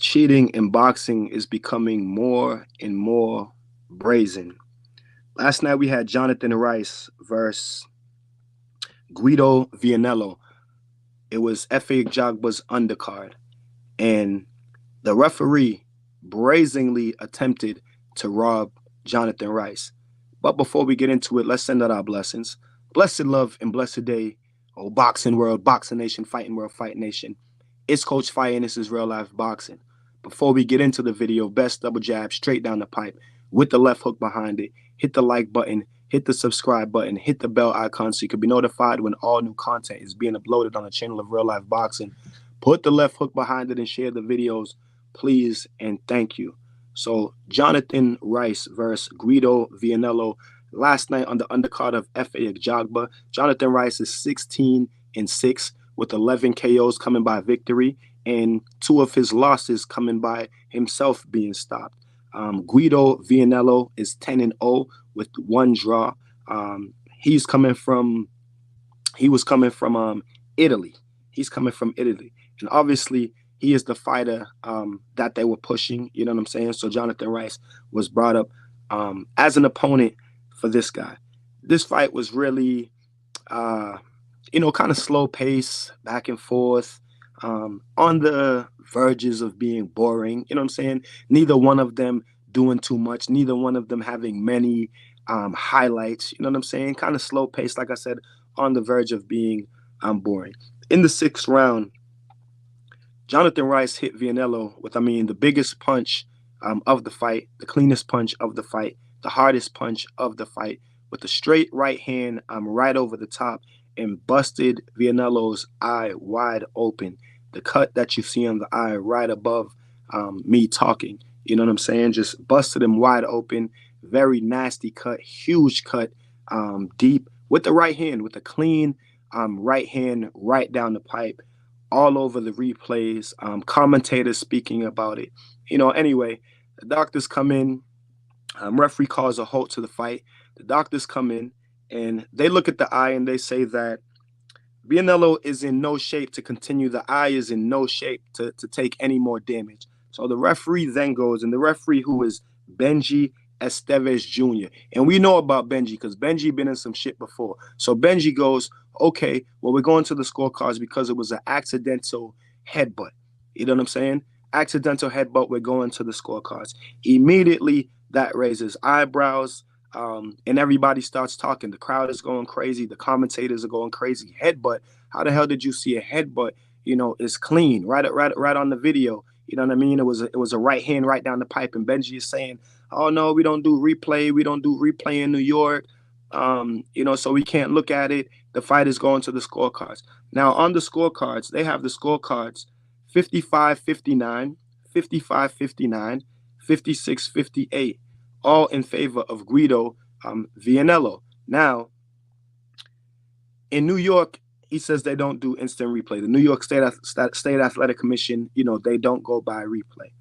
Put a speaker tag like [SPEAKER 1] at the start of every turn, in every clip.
[SPEAKER 1] Cheating in boxing is becoming more and more brazen. Last night we had Jonathan Rice versus Guido Vianello. It was F.A. Jogba's undercard, and the referee brazenly attempted to rob Jonathan Rice. But before we get into it, let's send out our blessings. Blessed love and blessed day, oh boxing world, boxing nation, fighting world, fight nation. It's Coach Fire and this is real life boxing. Before we get into the video, best double jab straight down the pipe with the left hook behind it. Hit the like button, hit the subscribe button, hit the bell icon so you can be notified when all new content is being uploaded on the channel of Real Life Boxing. Put the left hook behind it and share the videos, please and thank you. So Jonathan Rice versus Guido Vianello last night on the undercard of F.A. Jogba. Jonathan Rice is 16-6 with 11 KOs coming by victory and 2 of his losses coming by himself being stopped. Guido Vianello is 10-0 with 1 draw. He was coming from Italy. He's coming from Italy, and obviously he is the fighter that they were pushing. You know what I'm saying? So Jonathan Rice was brought up as an opponent for this guy. This fight was really, kind of slow pace, back and forth, on the verges of being boring. You know what I'm saying? Neither one of them doing too much. Neither one of them having many highlights. You know what I'm saying? Kind of slow pace, like I said, on the verge of being boring. In the 6th round, Jonathan Rice hit Vianello with, the biggest punch of the fight, the cleanest punch of the fight, the hardest punch of the fight, with a straight right hand right over the top and busted Vianello's eye wide open. The cut that you see on the eye right above me talking, you know what I'm saying? Just busted him wide open. Very nasty cut, huge cut, deep with the right hand, with a clean right hand right down the pipe, all over the replays, commentators speaking about it. Anyway, the doctors come in, referee calls a halt to the fight. The doctors come in and they look at the eye and they say that Vianello is in no shape to continue. The eye is in no shape to take any more damage. So the referee then goes, and the referee, who is Benji Estevez Jr. And we know about Benji because Benji been in some shit before. So Benji goes, okay, well, we're going to the scorecards because it was an accidental headbutt. You know what I'm saying? Accidental headbutt, we're going to the scorecards. Immediately, that raises eyebrows, and everybody starts talking. The crowd is going crazy. The commentators are going crazy. Headbutt. How the hell did you see a headbutt? It's clean, right on the video. You know what I mean? It was a right hand right down the pipe, and Benji is saying, oh, no, we don't do replay. We don't do replay in New York, so we can't look at it. The fight is going to the scorecards. Now, on the scorecards, they have the scorecards 55-59, 55-59, 56-58, all in favor of Guido Vianello. Now, in New York, he says they don't do instant replay. The New York State Athletic Commission, they don't go by replay.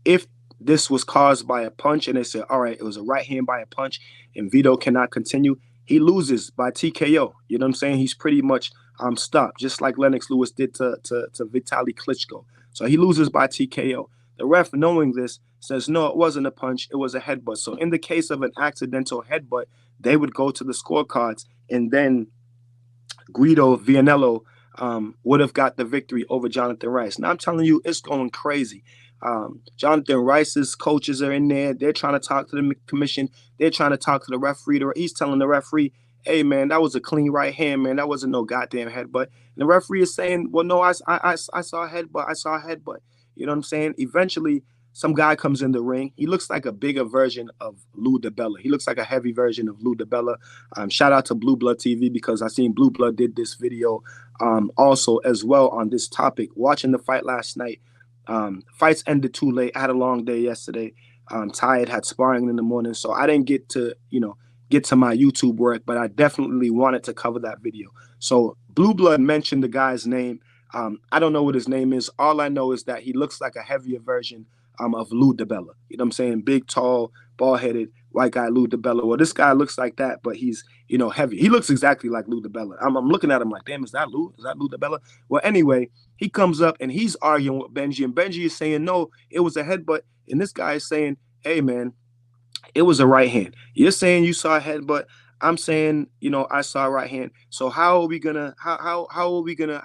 [SPEAKER 1] If this was caused by a punch and they said, all right, it was a right hand by a punch and Vito cannot continue, he loses by TKO. You know what I'm saying? He's pretty much stopped, just like Lennox Lewis did to Vitaly Klitschko. So he loses by TKO. The ref, knowing this, says, no, it wasn't a punch, it was a headbutt. So in the case of an accidental headbutt, they would go to the scorecards, and then Guido Vianello would have got the victory over Jonathan Rice. Now, I'm telling you, it's going crazy. Jonathan Rice's coaches are in there. They're trying to talk to the commission. They're trying to talk to the referee. He's telling the referee, hey, man, that was a clean right hand, man. That wasn't no goddamn headbutt. And the referee is saying, well, no, I saw a headbutt. I saw a headbutt. You know what I'm saying? Eventually, some guy comes in the ring. He looks like a bigger version of Lou DiBella. He looks like a heavy version of Lou DiBella. Shout out to Blue Blood TV because I seen Blue Blood did this video also as well on this topic. Watching the fight last night. Fights ended too late. I had a long day yesterday. Tired, had sparring in the morning. So I didn't get to, get to my YouTube work, but I definitely wanted to cover that video. So Blue Blood mentioned the guy's name. I don't know what his name is. All I know is that he looks like a heavier version of Lou DiBella. You know what I'm saying? Big, tall, bald-headed, white guy, Lou DiBella. Well, this guy looks like that, but he's, heavy. He looks exactly like Lou DiBella. I'm looking at him like, damn, is that Lou? Is that Lou DiBella? Well, anyway, he comes up and he's arguing with Benji, and Benji is saying, no, it was a headbutt. And this guy is saying, hey, man, it was a right hand. You're saying you saw a headbutt. I'm saying, I saw a right hand. So how are we gonna how are we gonna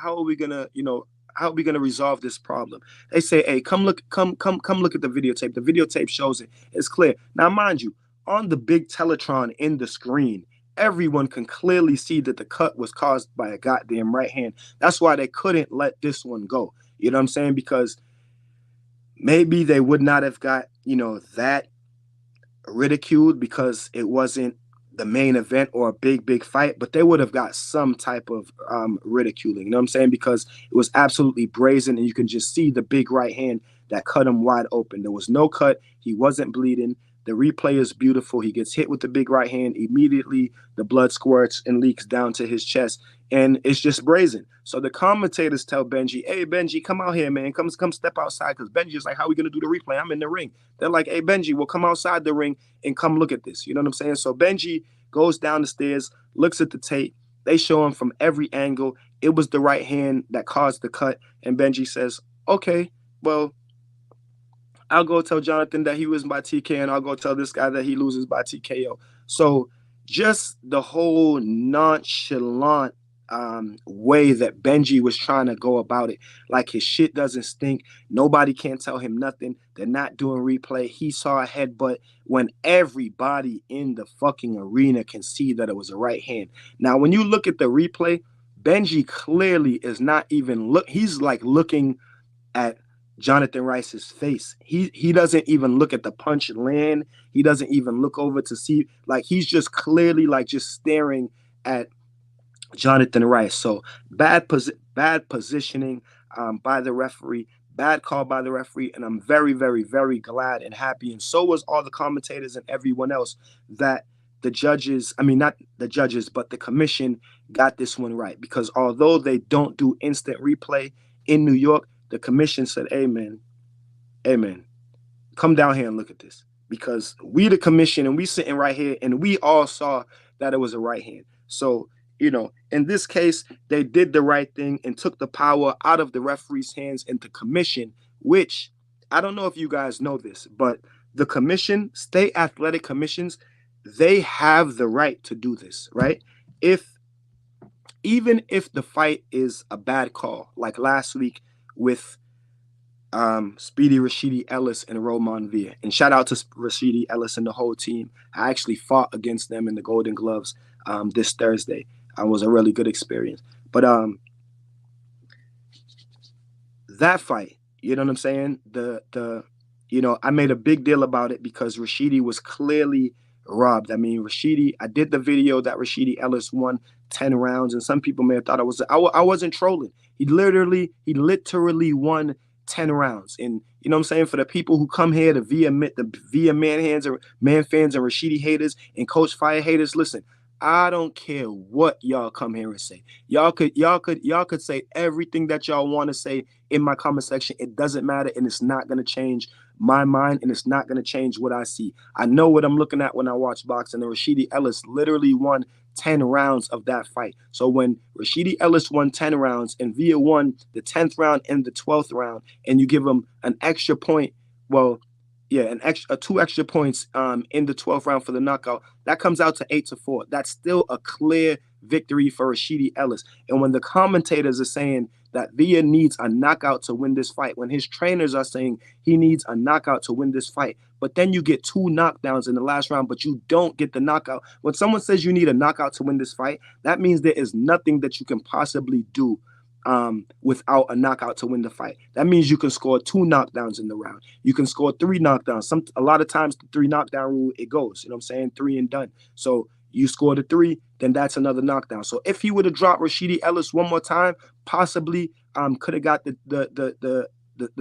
[SPEAKER 1] resolve this problem? They say, hey, come look at the videotape. The videotape shows it. It's clear. Now, mind you, on the big Teletron in the screen, everyone can clearly see that the cut was caused by a goddamn right hand. That's why they couldn't let this one go. You know what I'm saying? Because maybe they would not have got, that ridiculed because it wasn't the main event or a big fight, but they would have got some type of ridiculing. You know what I'm saying? Because it was absolutely brazen, and you can just see the big right hand that cut him wide open. There was no cut. He wasn't bleeding. The replay is beautiful. He gets hit with the big right hand. Immediately, the blood squirts and leaks down to his chest, and it's just brazen. So the commentators tell Benji, hey, Benji, come out here, man. Come step outside, because Benji is like, how are we going to do the replay? I'm in the ring. They're like, hey, Benji, well, come outside the ring and come look at this. You know what I'm saying? So Benji goes down the stairs, looks at the tape. They show him from every angle. It was the right hand that caused the cut. And Benji says, okay, well, I'll go tell Jonathan that he wins by TK, and I'll go tell this guy that he loses by TKO. So just the whole nonchalant way that Benji was trying to go about it, like his shit doesn't stink. Nobody can tell him nothing. They're not doing replay. He saw a headbutt when everybody in the fucking arena can see that it was a right hand. Now, when you look at the replay, Benji clearly is not even he's like looking at Jonathan Rice's face. He doesn't even look at the punch land. He doesn't even look over to see, like, he's just clearly like just staring at Jonathan Rice. So bad positioning by the referee, bad call by the referee, and I'm very, very, very glad and happy, and so was all the commentators and everyone else, that the judges, not the judges, but the commission got this one right. Because although they don't do instant replay in New York, the commission said, hey, man, come down here and look at this. Because we, the commission, and we sitting right here, and we all saw that it was a right hand. So, in this case, they did the right thing and took the power out of the referee's hands and the commission, which, I don't know if you guys know this, but the commission, state athletic commissions, they have the right to do this, right? Even if the fight is a bad call, like last week with Speedy Rashidi Ellis and Roman Villa. And shout out to Rashidi Ellis and the whole team. I actually fought against them in the Golden Gloves this Thursday. It was a really good experience. But that fight, you know what I'm saying? I made a big deal about it because Rashidi was clearly robbed. I did the video that Rashidi Ellis won 10 rounds, and some people may have thought I wasn't trolling. He literally won 10 rounds. And you know what I'm saying? For the people who come here to Via man fans and Rashidi haters and Coach Fire haters, listen, I don't care what y'all come here and say. Y'all could say everything that y'all want to say in my comment section. It doesn't matter, and it's not going to change my mind, and it's not going to change what I see. I know what I'm looking at when I watch boxing, and Rashidi Ellis literally won 10 rounds of that fight. So when Rashidi Ellis won 10 rounds and Villa won the 10th round and the 12th round, and you give him an extra point, two extra points in the 12th round for the knockout, that comes out to 8-4. That's still a clear victory for Rashidi Ellis. And when the commentators are saying that Villa needs a knockout to win this fight, when his trainers are saying he needs a knockout to win this fight, but then you get 2 knockdowns in the last round, but you don't get the knockout. When someone says you need a knockout to win this fight, that means there is nothing that you can possibly do without a knockout to win the fight. That means you can score 2 knockdowns in the round. You can score 3 knockdowns. A lot of times the 3 knockdown rule, it goes, you know what I'm saying? 3 and done. So you score the 3, then that's another knockdown. So if he would have dropped Rashidi Ellis one more time, possibly could have got the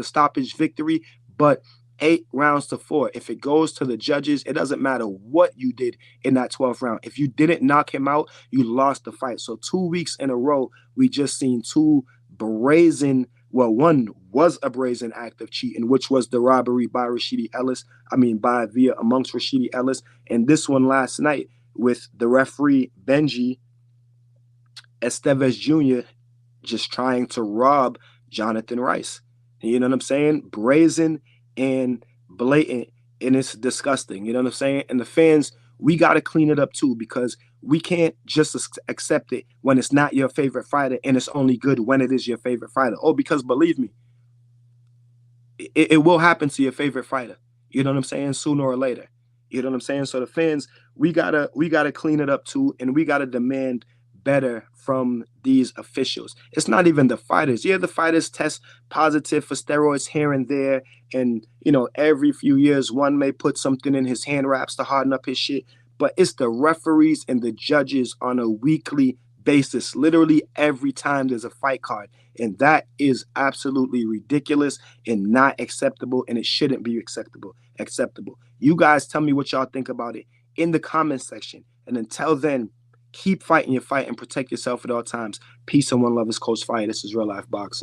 [SPEAKER 1] stoppage victory, but 8-4. If it goes to the judges, it doesn't matter what you did in that 12th round. If you didn't knock him out, you lost the fight. So 2 weeks in a row, we just seen 2 brazen, one was a brazen act of cheating, which was the robbery by via amongst Rashidi Ellis, and this one last night with the referee Benji Estevez Jr. just trying to rob Jonathan Rice. You know what I'm saying? Brazen and blatant, and it's disgusting. You know what I'm saying? And the fans, we got to clean it up too, because we can't just accept it when it's not your favorite fighter, and it's only good when it is your favorite fighter. Oh, because believe me, it will happen to your favorite fighter. You know what I'm saying? Sooner or later. You know what I'm saying? So the fans, we gotta clean it up too, and we gotta demand better from these officials. It's not even the fighters. Yeah, the fighters test positive for steroids here and there, and every few years one may put something in his hand wraps to harden up his shit. But it's the referees and the judges on a weekly basis, literally every time there's a fight card. And that is absolutely ridiculous and not acceptable, and it shouldn't be acceptable. You guys tell me what y'all think about it in the comment section. And until then, keep fighting your fight and protect yourself at all times. Peace and one love. Is Coach Fire. This is Real Life Boxing.